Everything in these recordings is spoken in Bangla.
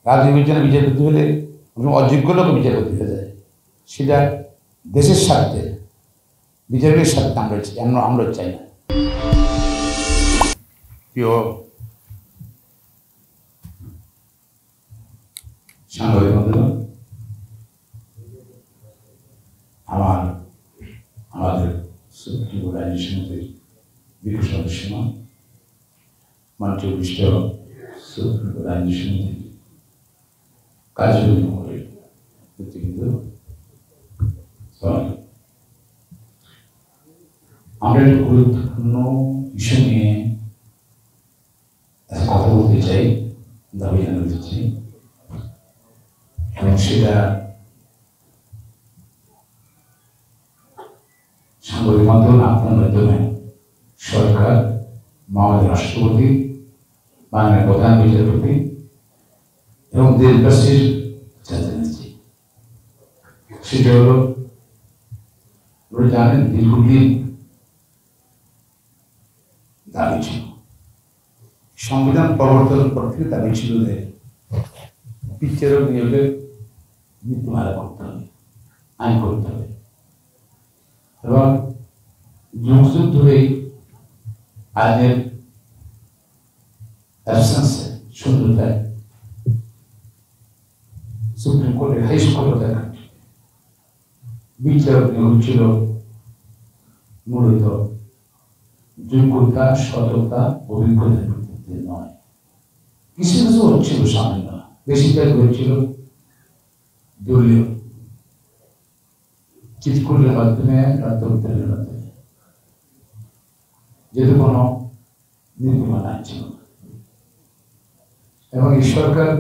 রাজনীতির জন্য বিচারপতি হলে অযোগ্য লোক বিচারপতি হয়ে যায়, সেটা দেশের স্বার্থে বিচারকের স্বার্থে আমরা চাই না। প্রিয় সাংবাদিক বন্ধুরা, আমাদের সুপ্রিম কোর্ট আইন সমিতির বিজ্ঞ সদস্য মঞ্চে উপবিষ্ট সুপ্রিম কোর্ট আইন সমিতির কার্যকরী মহলের নেতৃবৃন্দ, আমরা একটা গুরুত্বপূর্ণ ইস্যু নিয়ে কথা বলতে চাই, দাবি জানাতে চাই, এবং সেটা সাংবাদিক মাধ্যম আপনার মাধ্যমে সরকার, মাননীয় রাষ্ট্রপতি, মাননীয় প্রধান বিচারপতি এবং দেশবাসীর জানাচ্ছি। সেটা হলো, আপনারা জানেন দীর্ঘদিন দাবি ছিল, সংবিধান প্রবর্তনের পর থেকে দাবি ছিল যে বিচারক নিয়োগের নীতিমালা করতে হবে, আইন করতে হবে, এবং যুগ যুগ ধরেই আইনের অ্যাবসেন্সে, শূন্যতায় সুপ্রিম কোর্টের হাইস্ট কোর্টে বিচারক নিয়োগ ছিল মূলত যোগ্যতা, সততা, অভিজ্ঞতার ভিত্তিতে নয়। কিছু কিছু হচ্ছিল সামান্য, বেশিরভাগ হচ্ছিল দলীয় চিৎকুলের মাধ্যমে, রাজ্যের মাধ্যমে, যেহেতু কোনো নীতিমালা ছিল না। এবং এই সরকার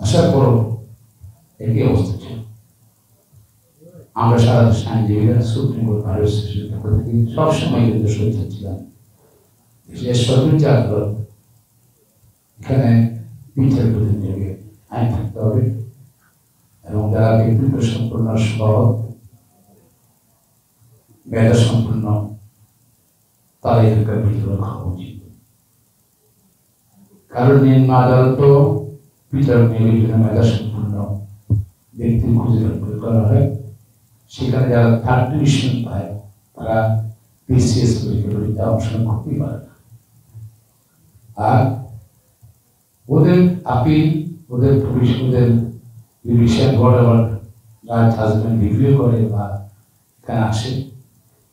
আসার পরও একই অবস্থা ছিল। আমরা সারা দেশ আইনজীবীরা সুপ্রিম কোর্ট বার অ্যাসোসিয়েশনের পক্ষ থেকে সবসময় কিন্তু সচেতন ছিলাম, সরকারি আদালত এখানে বিচারপতি নিয়োগে আইন থাকতে হবে, এবং যারা ব্যক্তিত্ব সম্পূর্ণ, সৎ, মেধা সম্পূর্ণ, তারা এখানকার বিচার হওয়া উচিত। কারণ নিম্ন আদালত বিচার নিয়োগের জন্য মেধা সম্পূর্ণ ব্যক্তি খুঁজে বের করা হয়। সেখানে যারা থার্ড ডিভিশন পায় তারা পিসিএস পরীক্ষা অংশগ্রহণ করতেই পারে না। আর ওদের আপিল, ওদের ভবিষ্যতের জুডিশিয়াল বোর্ড আবার রাজ হাজবেন্ড রিভিউ করে বা এখানে আসে,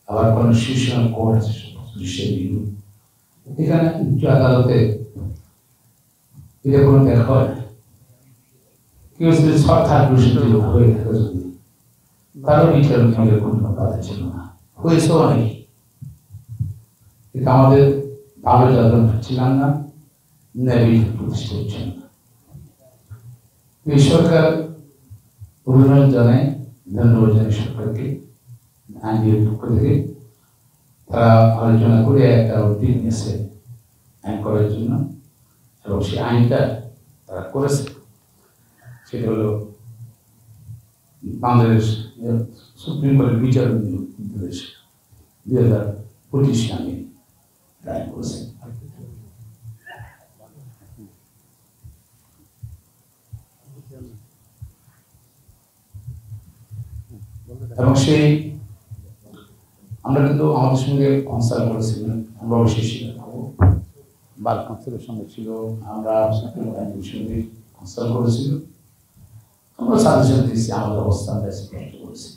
আবার কনস্টিটিউশনাল কোর্ট আছে জুডিশিয়াল রিভিউ, এখানে উচ্চ আদালতে এটা কোনো দেখা হয় না। কেউ যদি থার্ড ডিভিশন হয়ে থাকে, যদি তারও বিচার নিয়োগের কোনো কথা ছিল না, হয়েছে অনেক, কিন্তু আমাদের ভালো যাদব ছিলাম না, ন্যায় প্রতিষ্ঠা হচ্ছিল না। এই সরকার অভিনন্দন জানায়, ধন্যবাদ জানাই সরকারকে, আইনজীবীর পক্ষ থেকে তারা আলোচনা করে একটা উদ্যোগ নিয়েছে আইন করার জন্য, এবং সেই আইনটা তারা করেছে। সেটা হলো বাংলাদেশ সুপ্রিম কোর্টের বিচার নির্দেশ 2025 সালে আইন করেছে। এবং সেই আমরা কিন্তু আমাদের সঙ্গে কনসাল্ট করেছিলাম, আমরা অবশ্যই বার কাউন্সিলের সঙ্গে ছিল, আমরা সুপ্রিম কোর্টের সঙ্গে কনসাল্ট করেছিল, আমরা সাজেশন দিয়েছি, আমাদের অবস্থানটা স্পষ্ট করেছি।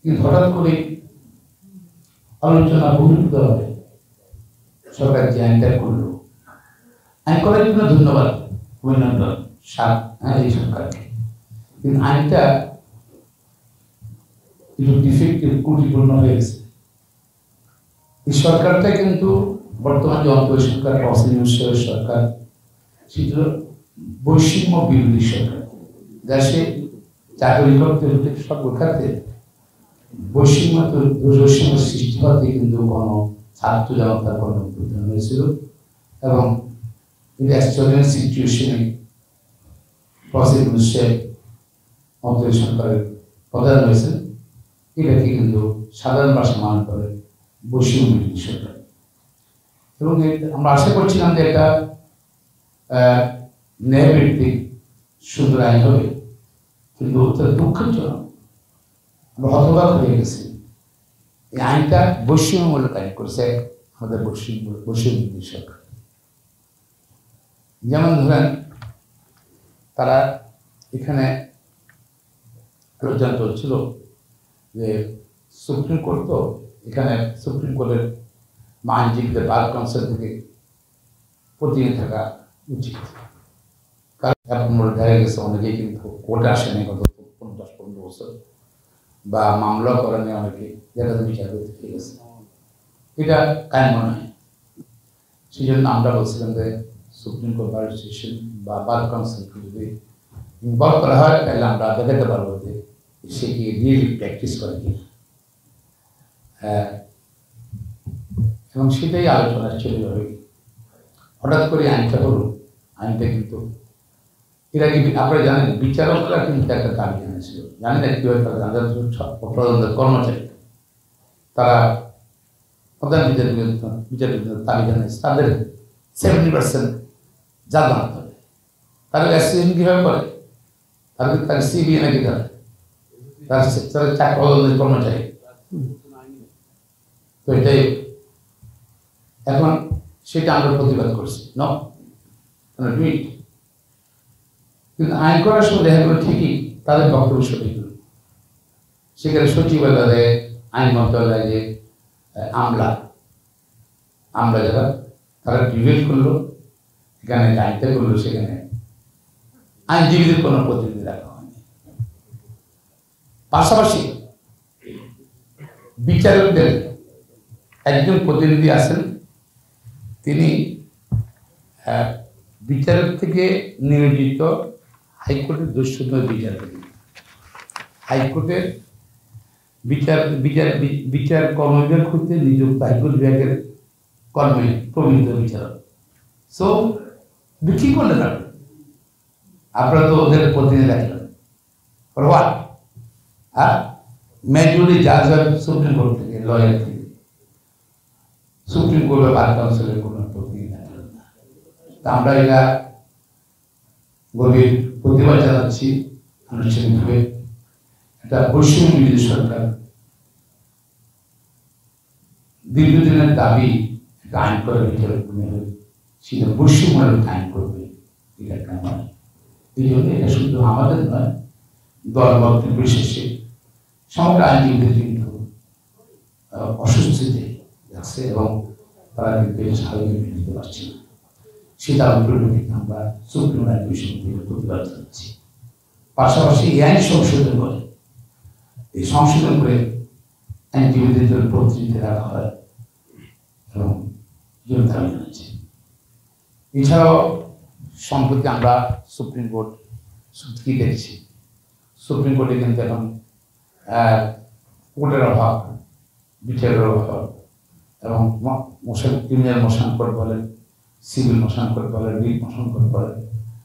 কিন্তু হঠাৎ করে আলোচনা বহুমুখী হবে, সরকার যে আইনটা করলো, আইন করার জন্য ধন্যবাদ, অভিনন্দন এই সরকারকে, কিন্তু আইনটা একটু ডিফেক্টিভ, ত্রুটিপূর্ণ হয়ে গেছে। এই সরকারটা কিন্তু বর্তমান যে অন্তরীণ সরকার, অসিনিয়র সরকার, সেটা বৈষম্য বিরোধী সরকার। দেশে চাকরি করতে হলে সব খাতে বৈষম্য সৃষ্টি হতে কিন্তু কোনো ছাত্র জনতার গণঅভ্যুত্থান হয়েছিল, এবং এক্সট্রাঅর্ডিনারি সিচুয়েশনে অন্তরীণ সরকারের প্রধান হয়েছে। এটাকে কিন্তু সাধারণ ভাষা মান করে বৈষম্য বিরোধী সরকার। এবং আমরা আশা করছিলাম যে এটা ন্যায়ভিত্তিক সুন্দর আইন হবে, কিন্তু অত্যন্ত দুঃখজনক আমরা হতবাক হয়ে গেছি। এই আইনটা বৈষম্যমূলক আইন করেছে আমাদের বৈষম্য সরকার। যেমন ধরেন তারা এখানে আলোচনা চলছিল যে সুপ্রিম কোর্ট, তো এখানে সুপ্রিম কোর্টের আইনজীবীদের বার কাউন্সিল থেকে প্রতিনিধি থাকা উচিত। কারণ এখন দেখা গেছে অনেকেই কিন্তু কোর্টে আসেনি গত 10-15 বছর, বা মামলা করেনি অনেকে, যেটা বিচার করতে পেরে গেছে। এটা কায়েম মনে হয়। সেই জন্য আমরা বলছিলাম যে সুপ্রিম কোর্ট বার অ্যাসোসিয়েশন বা বার কাউন্সিলকে যদি ইনভলভ করা হয়, তাহলে আমরা দেখাতে পারবো যে সে কি রিয়েলি প্র্যাকটিস করে কিনা। এবং সেটাই আলোচনা চলে যাবে। হঠাৎ করে আইনটা হলো, আইনটা কিন্তু এর আগে আপনারা জানেন বিচারকরা কিন্তু একটা দাবি জানিয়েছিল, জানেন কীভাবে তারা প্রধান কর্মচারী তারা প্রধান বিচারপতিদের দাবি জানিয়েছে তাদের 70% যা জানাতে হবে। তারা অ্যাসিস্ট্যান্ট কীভাবে করে, তাদের সিবিএ নাকি তারা চাকরি কর্মচারী। তো এটাই এখন সেটা আমরা প্রতিবাদ করছি কিন্তু আইন করার সময় দেখা গেল ঠিকই তাদের বক্তব্য সঠিক। সেখানে সচিবালয়ে আইন মন্ত্রণালয়ে যে আমলা যারা তারা ডিবেট করলো, এখানে আইনটা করলো, সেখানে আইনজীবীদের কোনো প্রতিনিধি রাখা হয়নি। পাশাপাশি বিচারকদের একজন প্রতিনিধি আছেন, তিনি বিচারক থেকে নিয়োজিত হাইকোর্টের দুঃস্থ বিচারপতি। হাইকোর্টের বিচার কর্মবিভাগ হতে নিযুক্ত হাইকোর্ট বিভাগের কর্মে প্রবীণ বিচারক। সো কি করলেন আপনারা তো ওদের প্রতিনিধি রাখলেন, আর মেজরিটি জাজ হয় সুপ্রিম কোর্ট থেকে, লয়ার থেকে, সুপ্রিম কোর্ট বা বার কাউন্সিলের কোনো প্রতিনিধি রাখলেন না। তা আমরা এটা গভীর প্রতিবাদ জানাচ্ছি আনুষ্ঠানিকভাবে। এটা বৈষম্য বিরোধী সরকার দীর্ঘদিনের দাবি আইন করে বিচারক সেটা বৈষম্যমূলক আইন করবে, এটা একটা নয়। এই জন্য এটা শুধু আমাদের নয়, দলমত বিশেষে সমগ্র আইনজীবীদের কিন্তু অস্বস্তিতে যাচ্ছে এবং তারা কিন্তু স্বাভাবিক মেনে নিতে পারছে না। সেটা পরিপ্রেক্ষিতে আমরা সুপ্রিম কোর্ট থেকে প্রতিবাদ জানাচ্ছি। পাশাপাশি এই আইন সংশোধন করে, এই সংশোধন করে আইনজীবীদের প্রতিনিধি রাখা হয় এবং দাবি জানাচ্ছি। এছাড়াও সম্প্রতি আমরা সুপ্রিম কোর্ট কি দেখছি, সুপ্রিম কোর্টে কিন্তু এখন কোর্টের অভাব, বিচারের অভাব, এবং ক্রিমিনাল মোশন কোর্ট বলেন, সিভিল মোশন কোর্ট বলেন, রিট মোশন কোর্ট বলেন,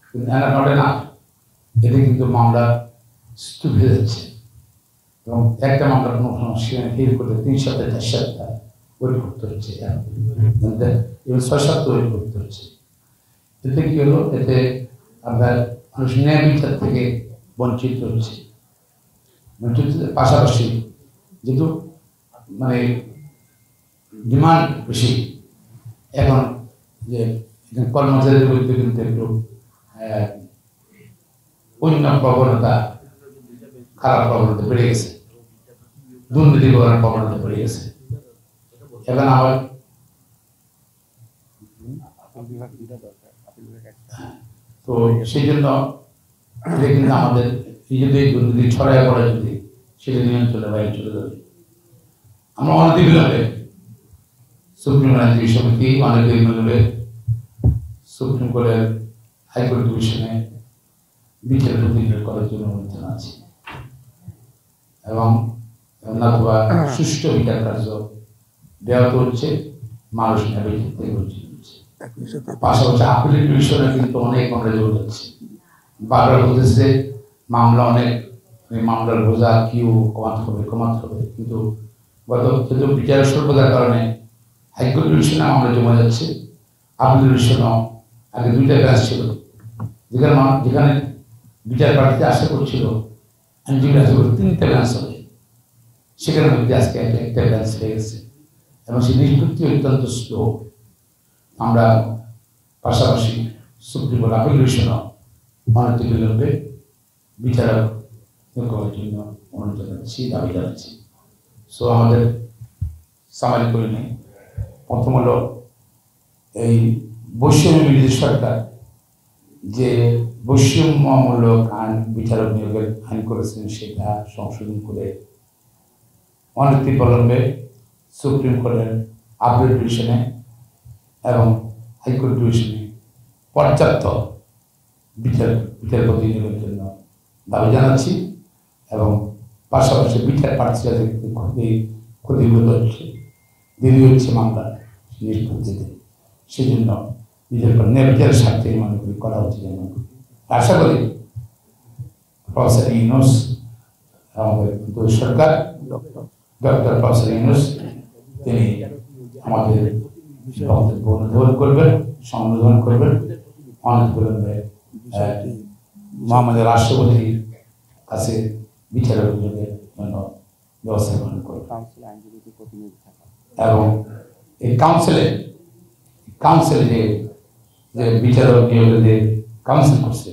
কিন্তু নটে না, এতে কিন্তু মামলা স্তূপ হয়ে যাচ্ছে এবং একটা মামলা কোনো সেখানে হিল করতে 3 সপ্তাহ 4 সপ্তাহ ওয়েট করতে হচ্ছে, এবং 6 সপ্তাহ ওয়েট করতে হচ্ছে। এতে কি হলো, এতে আপনার মানুষ ন্যায় বিচার থেকে বঞ্চিত হচ্ছে। পাশাপাশি যেহেতু মানে ডিমান্ড বেশি, এখন যে কর্মচারীদের বিরুদ্ধে কিন্তু একটু অন্য প্রবণতা, খারাপ প্রবণতা বেড়ে গেছে, দুর্নীতি করার প্রবণতা বেড়ে গেছে। এখন আবার তো সেই জন্য কিন্তু আমাদের যদি দুর্নীতি ছড়ায় পড়ে, যদি সেটা নিয়ন্ত্রণের বাইরে চলে যাবে। আমরা অনতিবিলম্বে সুপ্রিম আইনজীবী সমিতি অনতিবিলম্বে সুপ্রিম কোর্টের হাইকোর্ট ডিভিশনে বিচার প্রতিনিধি করার জন্য অনুরোধ জানাচ্ছি এবং নতুবা সুষ্ঠু বিচার কার্য ব্যাহত হচ্ছে, মানুষ নেবে বঞ্চিত হচ্ছে। পাশাপাশি আপিলের ডিভিশনে কিন্তু অনেক মামলা জড়িত হচ্ছে, বারবার বলতেছে মামলা অনেক, মামলার বোঝা কিউ কমাতে হবে, কিন্তু গত বিচার স্বল্পতার কারণে হাইকোর্ট ডিভিশনে মামলা জমা যাচ্ছে, আপিল ডিভিশনও আগে 2টা ব্রাঞ্চ ছিল, যেখানে বিচার প্রার্থীতে আশা করছিল আইনজীবী আশা করে 3টে ব্রাঞ্চ হবে, সেখানে মধ্যে আজকে একটা ব্রাঞ্চ হয়ে গেছে এবং সেই নিষ্পত্তি অত্যন্ত স্লো। আমরা পাশাপাশি সুপ্রিম কোর্ট আপিল ডিভিশনও অনতিবিলম্বে বিচারক নিয়োগ করার জন্য অনুরোধ জানাচ্ছি, দাবি জানাচ্ছি। সো আমাদের সামারি করে নেই। প্রথম হলো এই বৈষম্য বিরোধী সরকার যে বৈষম্যমূলক আইন বিচারক নিয়োগের আইন করেছেন সেটা সংশোধন করে অনতিবিলম্বে সুপ্রিম কোর্টের আপিল ডিভিশনে এবং হাইকোর্ট ডিভিশনে পর্যাপ্ত বিচারপতি নিয়োগের জন্য দাবি জানাচ্ছি এবং পাশাপাশি বিচার প্রার্থীরা খুবই ক্ষতিগ্রস্ত হচ্ছে, দেরি হচ্ছে মামলা নিষ্পত্তিতে, সেই জন্য নিজের ন্যায়বিচারের স্বার্থে মনে করি করা উচিত। আশা করি প্রফেসর ইউনূস আমাদের সরকার ডক্টর প্রফেসর ইউনূস তিনি আমাদের বক্তব্য অনুধাবন করবেন, সংশোধন করবেন, অনতিবিলম্বে মহামান্য রাষ্ট্রপতির কাছে বিচারক নিয়োগের জন্য ব্যবস্থা গ্রহণ করবেন এবং এই কাউন্সিলে যে বিচারক নিয়োগের যে কাউন্সিল করছে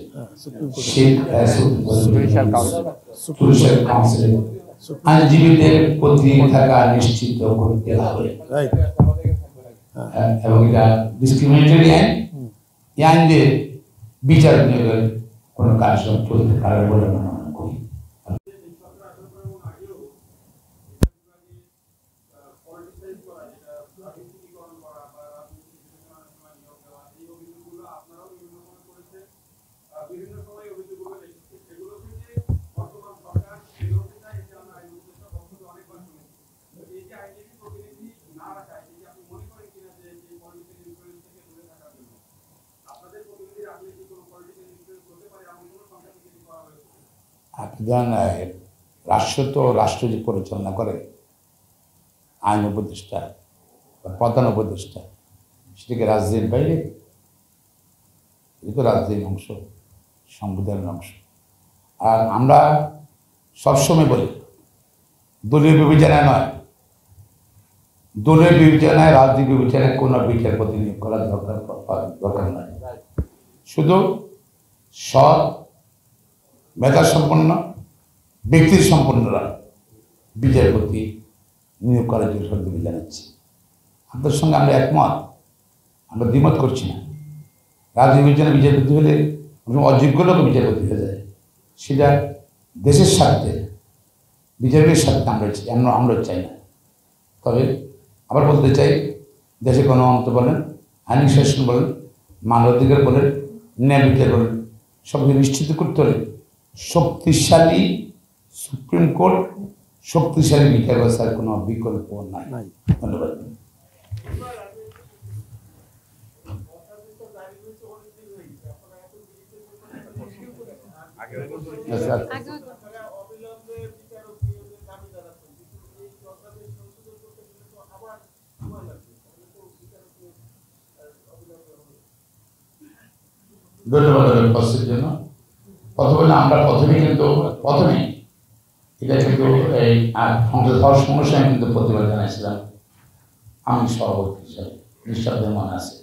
আইনজীবীদের প্রতি থাকা নিশ্চিত করতে হবে এবং এটা ডিসক্রিমিনেটরি আইন, এই আইন দিয়ে বিচার নিয়োগের কোনো কার্যক্রম চলতে পারে বলে মনে করি। রাষ্ট্র তো রাষ্ট্র যে পরিচালনা করে আইন উপদেষ্টা বা প্রধান উপদেষ্টা, সেটাকে রাজনীতির বাইরে, এটা তো রাজনীতির অংশ, সংবিধানের অংশ। আর আমরা সবসময় বলি দলীয় বিবেচনায় নয়, দলীয় বিবেচনায় রাজনীতি বিবেচনায় কোনো বিচারপতি নিয়োগ করার দরকার নয়। শুধু সৎ মেধা সম্পন্ন ব্যক্তি সম্পন্নরা বিচারপতি নিয়োগ করার জন্য সরকারকে জানাচ্ছি। আপনার সঙ্গে আমরা একমত, আমরা দ্বিমত করছি না। রাজনীতি বিবেচনা বিচারপতি হলে অযোগ্য লোক বিচারপতি হয়ে যায়, সেটা দেশের স্বার্থে বিচারকের স্বার্থে আমরা চাই না। তবে আবার বলতে চাই, দেশে গণতন্ত্র বলেন, আইন শাসন বলেন, মানবাধিকার বলেন, ন্যায় বিচার বলেন, সবকে নিশ্চিত করতে হলে শক্তিশালী সুপ্রিম কোর্ট, শক্তিশালী বিচার ব্যবস্থার কোনো বিকল্প নাই। ধন্যবাদ। ধন্যবাদ উপস্থিতির জন্য। প্রথমে আমরা প্রথমেই এটা কিন্তু এই সংসদ হওয়ার সঙ্গে সঙ্গে কিন্তু প্রতিবাদ জানাইছিলাম। আমি সভাপতি হিসাবে নিঃশব্দের মনে আছে,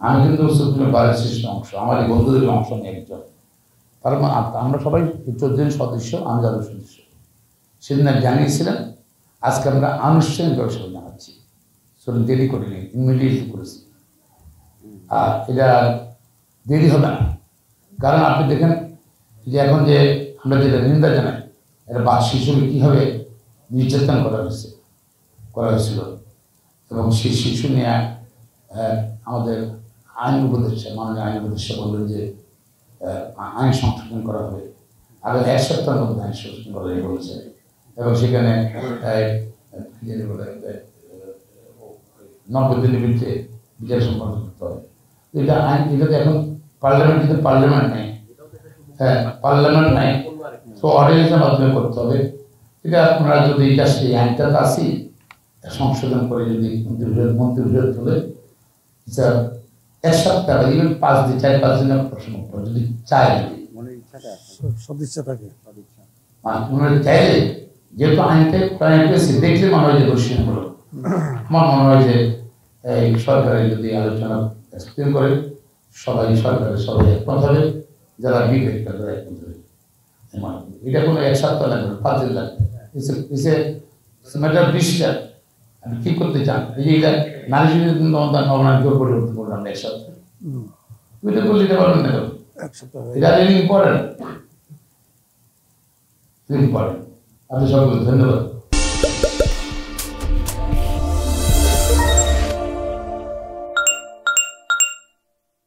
আমি কিন্তু সুপ্রিম বারের শ্রেষ্ঠ অংশ, আমার এই বন্ধুদের অংশ নিয়ে একজন, তার মানে আমরা সবাই 14 জন সদস্য, আমি যাদের সদস্য সেদিন জানিয়েছিলাম। আজকে আমরা আনুষ্ঠানিকভাবে সবাই জানাচ্ছি, সেদিন দেরি করিনি, ইমিডিয়েটলি করেছি। আর এটা দেরি হবে না, কারণ আপনি দেখেন যে এখন যে আমরা যেটা নিন্দা জানাই, এটা শিশুকে কীভাবে নির্যাতন করা হয়েছিল এবং সেই শিশু নিয়ে আমাদের আইন উপদেষ্টা, মাননীয় আইন উপদেষ্টা বললেন যে আইন সংশোধন করা হবে, আগে 1 সপ্তাহের মধ্যে আইন সংশোধন করা বলেছে এবং সেখানে 90 দিনের ভিতরে বিচার সম্পন্ন করতে হবে। এটা আইন, এটা তো এখন পার্লামেন্ট নেই, পার্লামেন্ট নাই, তো অর্ডিন্যান্সের মাধ্যমে করতে হবে। এটা আপনারা যদি এটা সেই আইনটা আসি সংশোধন করে যদি মন্ত্রী তুলে এক সপ্তাহ ইভেন 5 দিন 4-5 দিনের প্রশ্ন যদি চাই সদিচ্ছা থাকে মনে চাইলে যেহেতু আইনটা দেখলে মনে হয় যে বসিয়ে হলো আমার মনে হয় যে এই সরকারের যদি আলোচনা এক্সপ্লেন করে সরকারের সবাই একমত হবে যারা বিবেক তারা একমত হবে এটা কোনো এক সপ্তাহ লাগবে 5 দিন লাগবে ম্যাটার ডিসিশন আমি কি করতে চান এই যে এটা নারী নবনাগরিক পরিবর্তন করলাম এক সপ্তাহ এটা বললে দিতে পারবেন না এক সপ্তাহ এটা ইম্পর্টেন্ট আপনি সকলকে ধন্যবাদ।